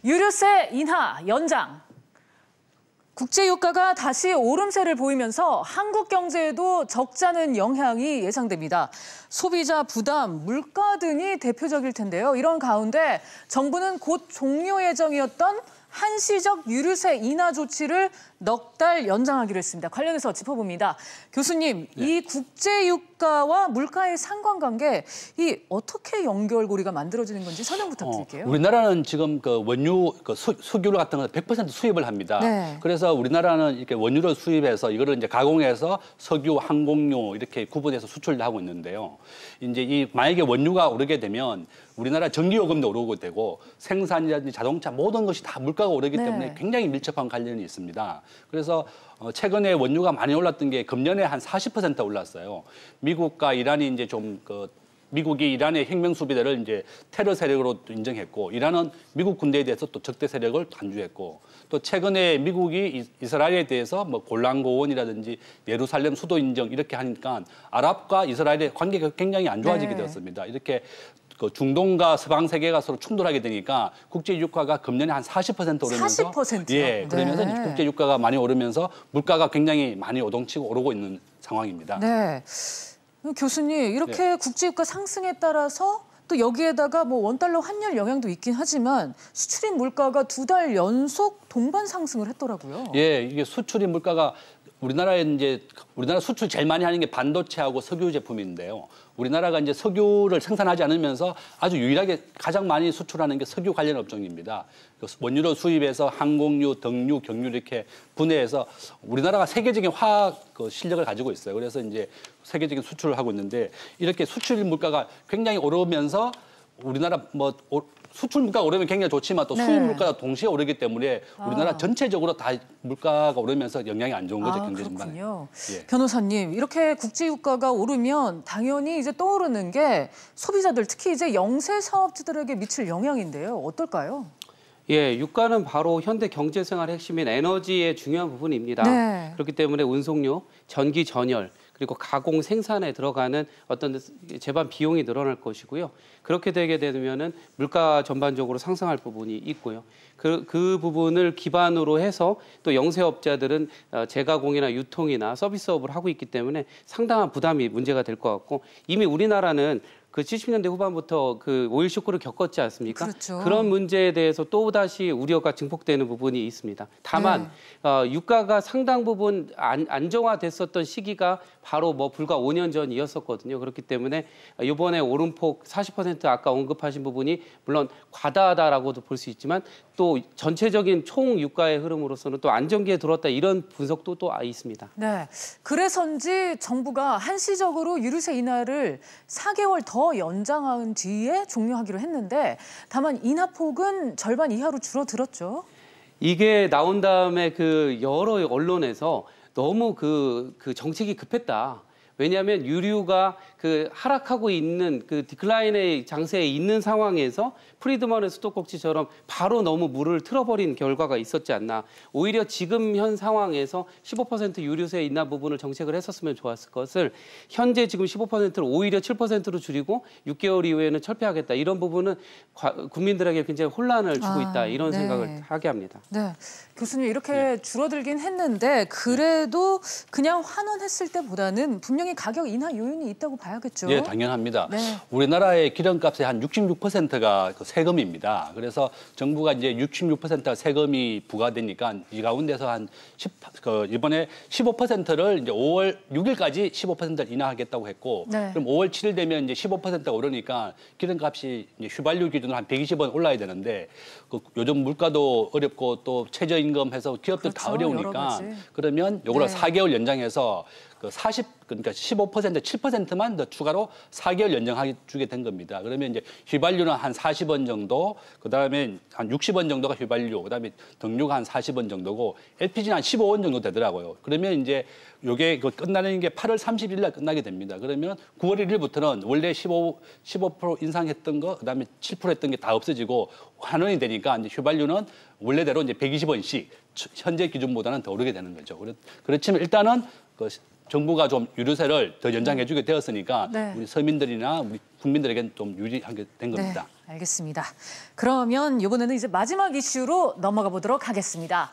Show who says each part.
Speaker 1: 유류세 인하 연장. 국제유가가 다시 오름세를 보이면서 한국 경제에도 적잖은 영향이 예상됩니다. 소비자 부담, 물가 등이 대표적일 텐데요. 이런 가운데 정부는 곧 종료 예정이었던 한시적 유류세 인하 조치를 넉 달 연장하기로 했습니다. 관련해서 짚어봅니다. 교수님,
Speaker 2: 네.
Speaker 1: 이 국제유가와 물가의 상관관계, 이 어떻게 연결고리가 만들어지는 건지 설명 부탁드릴게요.
Speaker 2: 우리나라는 지금 그 원유, 석유를 같은 거 100% 수입을 합니다.
Speaker 1: 네.
Speaker 2: 그래서 우리나라는 이렇게 원유를 수입해서 이거를 이제 가공해서 석유, 항공유 이렇게 구분해서 수출을 하고 있는데요. 이제 만약에 원유가 오르게 되면 우리나라 전기요금도 오르게 되고 생산이라든지 자동차 모든 것이 다 물가가 오르기 때문에 굉장히 밀접한 관련이 있습니다. 그래서 최근에 원유가 많이 올랐던 게 금년에 한 40% 올랐어요. 미국과 이란이 이제 미국이 이란의 혁명 수비대를 이제 테러 세력으로 인정했고, 이란은 미국 군대에 대해서 또 적대 세력을 간주했고, 또 최근에 미국이 이스라엘에 대해서 뭐 골란 고원이라든지 예루살렘 수도 인정 이렇게 하니까 아랍과 이스라엘의 관계가 굉장히 안 좋아지게 되었습니다. 이렇게 중동과 서방 세계가 서로 충돌하게 되니까 국제 유가가 금년에 한 40% 오르면서
Speaker 1: 40%요?
Speaker 2: 예, 그러면서 국제 유가가 많이 오르면서 물가가 굉장히 많이 요동치고 오르고 있는 상황입니다.
Speaker 1: 네. 교수님, 이렇게 국제유가 상승에 따라서 또 여기에다가 뭐 원달러 환율 영향도 있긴 하지만 수출입 물가가 2달 연속 동반 상승을 했더라고요.
Speaker 2: 예, 이게 수출입 물가가 우리나라 수출 제일 많이 하는 게 반도체하고 석유 제품인데요. 우리나라가 이제 석유를 생산하지 않으면서 아주 유일하게 가장 많이 수출하는 게 석유 관련 업종입니다. 원유를 수입해서 항공유, 등유, 경유 이렇게 분해해서 우리나라가 세계적인 화학 실력을 가지고 있어요. 그래서 이제 세계적인 수출을 하고 있는데 이렇게 수출 물가가 굉장히 오르면서 우리나라 수출 물가가 오르면 굉장히 좋지만 또 수입 물가가 동시에 오르기 때문에 우리나라 전체적으로 다 물가가 오르면서 영향이 안 좋은 거죠, 경제 전반에.
Speaker 1: 그렇군요.
Speaker 2: 예.
Speaker 1: 변호사님, 이렇게 국제유가가 오르면 당연히 이제 떠오르는 게 소비자들, 특히 이제 영세 사업주들에게 미칠 영향인데요. 어떨까요?
Speaker 3: 예, 유가는 바로 현대 경제 생활의 핵심인 에너지의 중요한 부분입니다.
Speaker 1: 네.
Speaker 3: 그렇기 때문에 운송료, 전기 전열, 그리고 가공 생산에 들어가는 어떤 제반 비용이 늘어날 것이고요. 그렇게 되게 되면은 물가 전반적으로 상승할 부분이 있고요. 그 부분을 기반으로 해서 또 영세업자들은 재가공이나 유통이나 서비스업을 하고 있기 때문에 상당한 부담이 문제가 될 것 같고, 이미 우리나라는 그 70년대 후반부터 그 오일 쇼크를 겪었지 않습니까?
Speaker 1: 그렇죠.
Speaker 3: 그런 문제에 대해서 또다시 우려가 증폭되는 부분이 있습니다. 다만 유가가 상당 부분 안정화됐었던 시기가 바로 불과 5년 전이었었거든요. 그렇기 때문에 이번에 오름폭 40% 아까 언급하신 부분이 물론 과다하다라고도 볼 수 있지만 또 전체적인 총 유가의 흐름으로서는 또 안정기에 들어왔다 이런 분석도 또 있습니다.
Speaker 1: 네, 그래서인지 정부가 한시적으로 유류세 인하를 4개월 더 연장한 뒤에 종료하기로 했는데 다만 인하폭은 절반 이하로 줄어들었죠.
Speaker 3: 이게 나온 다음에 여러 언론에서 너무 그 정책이 급했다. 왜냐하면 유류가 하락하고 있는 디클라인의 장세에 있는 상황에서 프리드먼의 수도꼭지처럼 바로 너무 물을 틀어버린 결과가 있었지 않나. 오히려 지금 현 상황에서 15% 유류세 인하 부분을 정책을 했었으면 좋았을 것을 현재 지금 15%를 오히려 7%로 줄이고 6개월 이후에는 철폐하겠다. 이런 부분은 국민들에게 굉장히 혼란을 주고 있다. 이런 생각을 하게 합니다.
Speaker 1: 네, 교수님 이렇게 줄어들긴 했는데 그래도 그냥 환원했을 때보다는 분명히 가격 인하 요인이 있다고 봐야겠죠.
Speaker 2: 예, 당연합니다.
Speaker 1: 네.
Speaker 2: 우리나라의 기름값의 한 66%가 세금입니다. 그래서 정부가 이제 66%가 세금이 부과되니까 이 가운데서 이번에 15%를 이제 5월 6일까지 15%를 인하하겠다고 했고, 그럼 5월 7일 되면 이제 15%가 오르니까 기름값이 이제 휘발유 기준으로 한 120원 올라야 되는데 요즘 물가도 어렵고 또 최저임금 해서 기업들 다 어려우니까 그러면 요거를 4개월 연장해서 그러니까 15%, 7%만 더 추가로 4개월 연장해 주게 된 겁니다. 그러면 이제 휘발유는 한 40원 정도, 그다음에 한 60원 정도가 휘발유, 그다음에 등유가 한 40원 정도고 LPG는 한 15원 정도 되더라고요. 그러면 이제 요게 끝나는 게 8월 30일 날 끝나게 됩니다. 그러면 9월 1일부터는 원래 15% 인상했던 거, 그다음에 7% 했던 게 다 없어지고 환원이 되니까 이제 휘발유는 원래대로 이제 120원씩 현재 기준보다는 더 오르게 되는 거죠. 그렇지만 일단은 정부가 좀 유류세를 더 연장해주게 되었으니까
Speaker 1: 네.
Speaker 2: 우리 서민들이나 우리 국민들에게는 좀 유리하게 된 겁니다.
Speaker 1: 네, 알겠습니다. 그러면 이번에는 이제 마지막 이슈로 넘어가 보도록 하겠습니다.